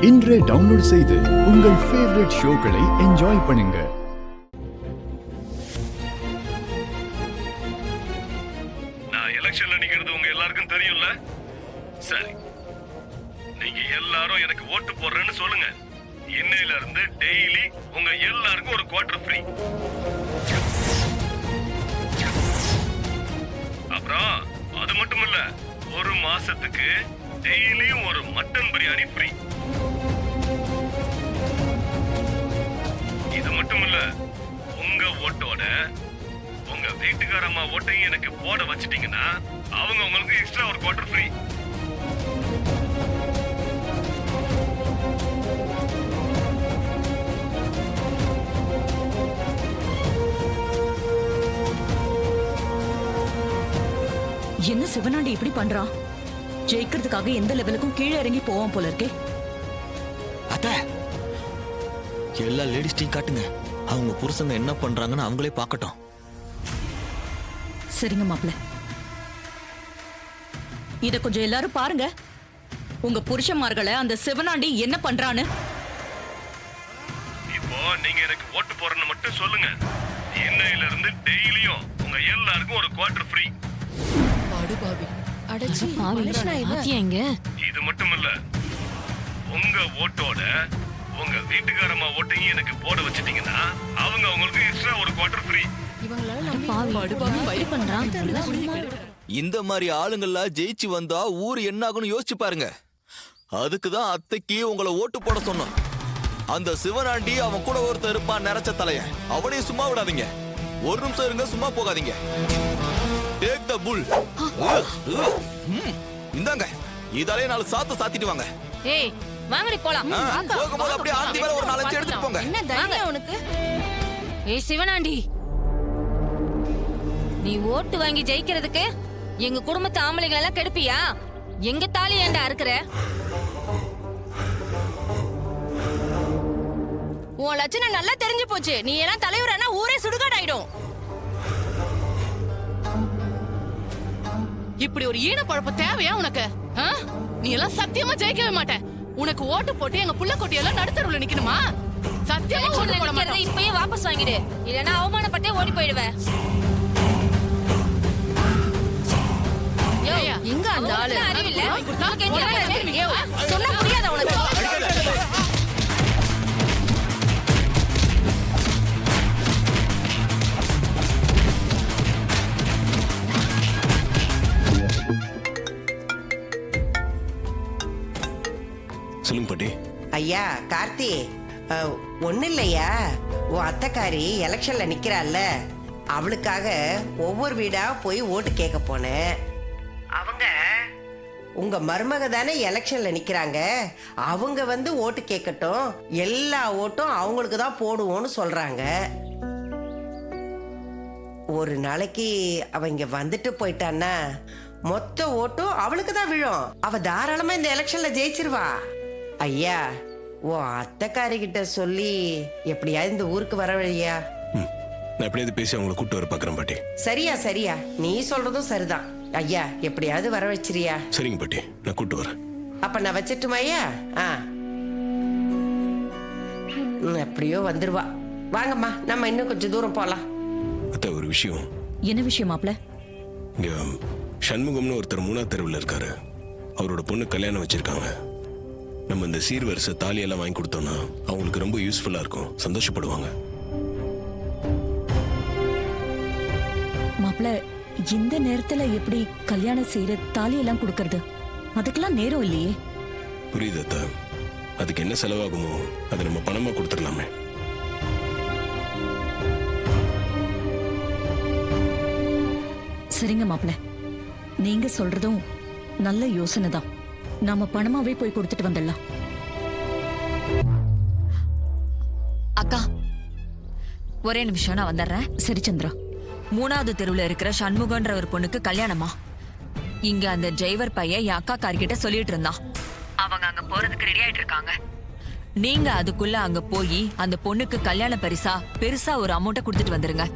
இன்றே டவுன்லோட் செய்து உங்கள் ஃபேவரட் ஷோக்களை என்ஜாய் பண்ணுங்க. நான் எலெக்ஷன்ல நிக்கிறது உங்க எல்லாருக்கும் தெரியும்ல. சரி, நீங்க எல்லாரும் எனக்கு ஓட்டு போடுறேன்னு சொல்லுங்க. இன்னையில இருந்து டெய்லி உங்க எல்லாருக்கும் ஒரு குவார்டர் ஃப்ரீ. அப்புறம் அது மட்டும் இல்ல, ஒரு மாசத்துக்கு டெய்லியும் ஒரு மட்டன் பிரியாணி ஃப்ரீ. இது மட்டும் இல்ல, உங்க ஓட்டோட உங்க வீட்டுக்காரம்மா ஓட்டையும் எனக்கு போட வச்சிட்டீங்கன்னா அவங்க உங்களுக்கு எக்ஸ்ட்ரா ஒரு குவார்டர் ஃப்ரீ. என்ன சிவனாண்டி இப்படி பண்றான்? ஜெயிக்கிறதுக்காக எந்த லெவலுக்கும் கீழே இறங்கி போவான் போல இருக்கே. அத்த, எல்லா லேடிஸ்டையும் காட்டுங்க. அவங்க புருஷங்க என்ன பண்றாங்கன்னு அவங்களே பார்க்கட்டும். சரிங்க மாப்ள, இத கொஞ்சம் எல்லாரும் பாருங்க. உங்க புருஷன்மார்களை அந்த சிவனாண்டி என்ன பண்றான்னு. இப்போ நீங்க எனக்கு ஓட்டு போறேன்னு மட்டும் சொல்லுங்க. இன்னையில இருந்து டெய்லியும் உங்க எல்லாருக்கும் ஒரு குவார்டர் ஃப்ரீ. இது மட்டும் இல்ல, உங்க ஓட்டோட உங்க வீட்டுக்காரம்மா ஓட்டையும் எனக்கு போட வச்சிட்டீங்கன்னா அவங்க உங்களுக்கு எக்ஸ்ட்ரா ஒரு குவார்டர் ஃப்ரீ. இந்த மாதிரி ஆளுங்கள்லாம் ஜெயிச்சு வந்தா ஊர் என்ன ஆகும்னு யோசிச்சு பாருங்க. அதுக்குதான் அத்தைக்கு உங்களை ஓட்டு போட சொன்னோம். அந்த சிவனாண்டி அவன் கூட ஒருத்தர் இருப்பான், நிறைச்ச தலைய. அவனையும் சும்மா விடாதீங்க. ஒரு நிமிஷம் இருங்க, சும்மா போகாதீங்க. Take the bull. இந்தாங்க, இதாலே 4 சாத்து சாத்திட்டு வாங்க. ஏய், வாங்கடி போலாம். போகும்போது அப்படியே ஆந்தி மேல ஒரு 4 எடுத்துட்டு போங்க. என்ன தைரியம் உனக்கு? ஏய் சிவனாண்டி, நீ ஓட்டு வாங்கி ஜெயிக்கிறதுக்கு எங்க குடும்பத்து ஆம்பளைங்களை எல்லாம் கெடுப்பியா? எங்க தாலி ஏண்டா அறுக்குற? உன் லட்சணம் நல்லா தெரிஞ்சு போச்சு. நீ எல்லாம் தலைவரானா ஊரே சுடுகாடாயிடும். இப்படி ஒரு ஈன பழப்ப தேவையா உனக்கு? நீ எல்லாம் சத்தியமா ஜெயிக்கவே மாட்ட. உனக்கு ஓட்டு போட்டு எங்க புள்ள கொட்டியெல்லாம் நடுத்தருவுல நிக்கணுமா? சத்தியமா ஓட்டு போட மாட்டேன். இப்பயே வாபஸ் வாங்கிடு, இல்லனா அவமானப்பட்டே ஓடி போயிடுவேன். எங்க அந்த ஆளு? அறிவில்ல, சொன்னா புரியாத உனக்கு? சொல்லுங்க பாட்டி. ஐயா கார்த்தி, ஒண்ணு இல்லையா, உன் அத்தைக்காரி எலெக்ஷன்ல நிக்கிறாள்ல, அவளுக்காக ஒவ்வொரு வீடா போய் ஓட்டு கேட்க போனேன். அவங்க உங்க மருமக தானே எலெக்ஷன்ல நிக்கிறாங்க, அவங்க வந்து ஓட்டு கேட்கட்டும், எல்லா ஓட்டும் அவங்களுக்கு தான் போடுவோம்னு சொல்றாங்க. ஒரு நாளைக்கு அவ இங்க வந்துட்டு போயிட்டான்னா மொத்த ஓட்டும் அவளுக்கு தான் விழும். அவ தாராளமா இந்த எலெக்ஷன்ல ஜெயிச்சிருவா. ஐயா, உன் அத்தைக்காரி கிட்ட சொல்லி எப்படியாவது இந்த ஊருக்கு வர வழியா? நான் எப்படியாவது பேசி அவங்களை கூட்டு வர பாக்குறேன் பாட்டி. சரியா சரியா, நீ சொல்றதும் சரிதான். ஐயா, எப்படியாவது வர வச்சிரியா? சரிங்க பாட்டி, நான் கூட்டு வரேன். அப்ப நான் வச்சிட்டுமா ஐயா? எப்படியோ வந்துருவா. வாங்கம்மா, நம்ம இன்னும் கொஞ்சம் தூரம் போலாம். அத்த, ஒரு விஷயம். என்ன விஷயம் மாப்ள? இங்க சண்முகம்னு ஒருத்தர் 3ஆவது தெருவில் இருக்காரு. அவரோட பொண்ணு கல்யாணம் வச்சிருக்காங்க. நம்ம இந்த சீர்வரிசை தாலியெல்லாம் வாங்கி கொடுத்தோம்னா அவங்களுக்கு ரொம்ப யூஸ்ஃபுல்லா இருக்கும், சந்தோஷப்படுவாங்க. மாப்ள, இந்த நேரத்துல எப்படி கல்யாணம் செய்யற தாலி எல்லாம் கொடுக்கறது? அதுக்கெல்லாம் நேரம் இல்லையே. புரியுது அத்த, அதுக்கு என்ன செலவாகுமோ அதை நம்ம பணமா கொடுத்துடலாமே. சரிங்க மாப்ள, நீங்க சொல்றதும் நல்ல யோசனை தான். நாம பணமாவே போய் கொடுத்துட்டு வந்துடலாம். அக்கா, ஒரே நிமிஷம், நான் வந்துடுறேன். சரி சந்திரா. 3வது தெருவுல இருக்கிற சண்முகன்ற ஒரு பொண்ணுக்கு கல்யாணமா? இங்க அந்த டிரைவர் பையன் என் அக்கா கார்கிட்ட சொல்லிட்டு இருந்தான். அவங்க அங்க போறதுக்கு ரெடி ஆயிட்டு இருக்காங்க. நீங்க அதுக்குள்ள அங்க போய் அந்த பொண்ணுக்கு கல்யாண பரிசா பெருசா ஒரு அமௌண்ட்டை கொடுத்துட்டு வந்துருங்க.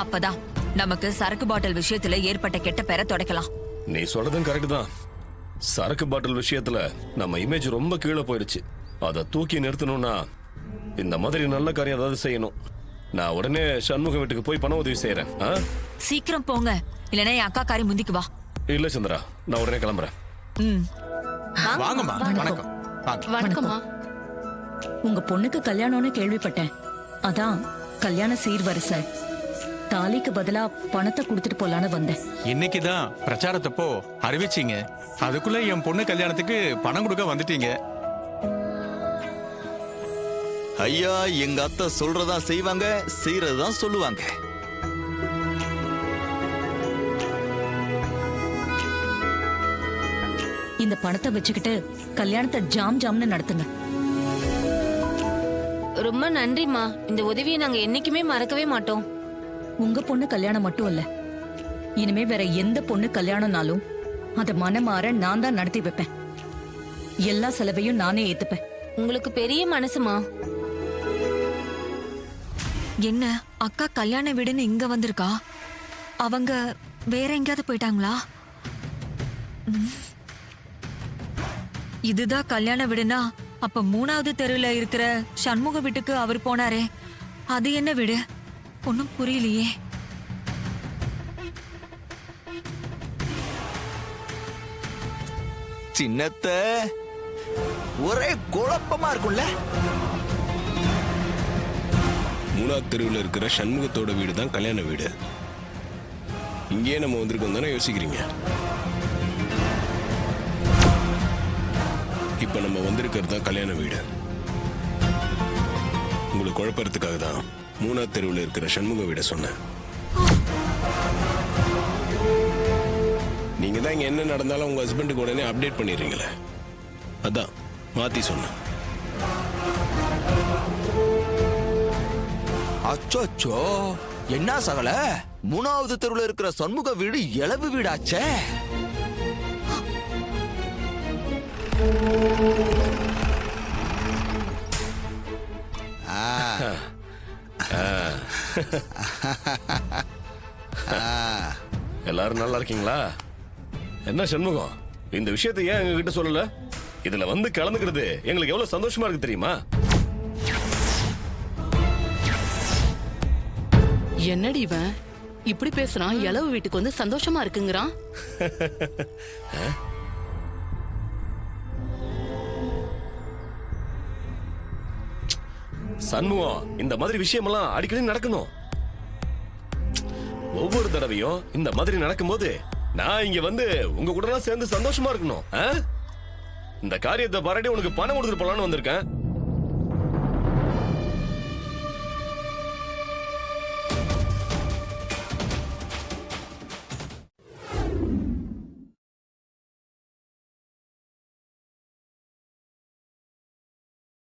அப்பதான் நமக்கு சரக்கு பாட்டில் விஷயத்துல ஏற்பட்ட கெட்ட பேரை தொடக்கலாம். நீ சொல்றதும் கரெக்ட் தான். சரக்கு பாட்டில் விஷயத்துல நம்ம இமேஜ் ரொம்ப கீழே போயிடுச்சு. அதை தூக்கி நிறுத்தணும்னா இந்த மாதிரி நல்ல காரியம் ஏதாவது செய்யணும். நான் உடனே சண்முக வீட்டுக்கு போய் பண உதவி செய்யறேன். சீக்கிரம் போங்க, இல்லைன்னா என் அக்கா காரி முந்திக்கு வா. இல்ல சந்திரா, நான் உடனே கிளம்புறேன். ம். வாங்கம்மா. வணக்கம். வாங்க. வணக்கம்மா. உங்க பொண்ணுக்கு கல்யாணம்னு கேள்விப்பட்டேன். அதான் கல்யாண சீர்வரிசை. தாலிக்கு பதிலா பணத்தை கொடுத்துட்டு போலான்னு வந்தேன். இன்னைக்குதான் பிரச்சாரத்தப்போ அறிவிச்சீங்க, அதுக்குள்ள என் பொண்ணு கல்யாணத்துக்கு பணம் கொடுக்க வந்துட்டீங்க. ஐயா, எங்க அத்தை சொல்றதா செய்வாங்க, செய்யறதுதான் சொல்லுவாங்க. இந்த பணத்தை வச்சுக்கிட்டு கல்யாணத்தை ஜாம்னு நடத்துங்க. ரொம்ப நன்றிம்மா. இந்த உதவியை நாங்க என்னைக்குமே மறக்கவே மாட்டோம். உங்க பொண்ணு கல்யாணம் மட்டும் இல்ல, இனிமே வேற எந்த பொண்ணு கல்யாணம்னாலும் அத மனமாற நான் தான் நடத்தி வைப்பேன். எல்லா செலவையும் நானே ஏத்துப்பேன். உங்களுக்கு பெரிய மனசுமா. என்ன அக்கா கல்யாண வீடுன்னு இங்க வந்திருக்கா? அவங்க வேற எங்கேயாவது போயிட்டாங்களா? இதுதான் கல்யாண வீடுனா அப்ப 3வது தெருவுல இருக்கிற சண்முக வீட்டுக்கு அவர் போனாரே, அது என்ன வீடு? ஒன்னும் புரியலையே. சின்னத்த ஒரே குழப்பமா இருக்கும்ல. 3வது தெருவில் இருக்கிற சண்முகத்தோட வீடு தான் கல்யாண வீடு. இங்கேயே நம்ம வந்திருக்கோம் தானே யோசிக்கிறீங்க? இப்ப நம்ம வந்திருக்கிறது தான் கல்யாண வீடு. உங்களுக்கு குழப்பறதுக்காக தான் 3வது தெருவில் இருக்கிற சண்முக வீட சொன்னேன். நீங்க தான் இங்க என்ன நடந்தாலும் உங்க ஹஸ்பண்டுக்கு உடனே அப்டேட் பண்ணிடுறீங்களே, அதான் மாத்தி சொன்னேன். அச்சோ, என்ன சகல 3வது தெருவில் இருக்கிற சண்முக வீடு இளவு வீடாச்சே. எல்லாரும் நல்லா இருக்கீங்களா? என்ன சண்முகம், இந்த விஷயத்தை ஏன் எங்ககிட்ட சொல்லல? இதுல வந்து கலந்துக்கிறது எங்களுக்கு எவ்வளவு சந்தோஷமா இருக்கு தெரியுமா? என்னடி இவன் இப்படி பேசுறான்? இளவு வீட்டுக்கு வந்து சந்தோஷமா இருக்குங்கிறான். சண்முகம், இந்த மாதிரி விஷயமெல்லாம் அடிக்கடி நடக்கணும். ஒவ்வொரு தடவையும் இந்த மாதிரி நடக்கும்போது நான் இங்க வந்து உங்க கூட சேர்ந்து சந்தோஷமா இருக்கணும். இந்த காரியத்தை பாராட்டி உனக்கு பணம் கொடுத்துட்டு போலான்னு வந்திருக்கேன்.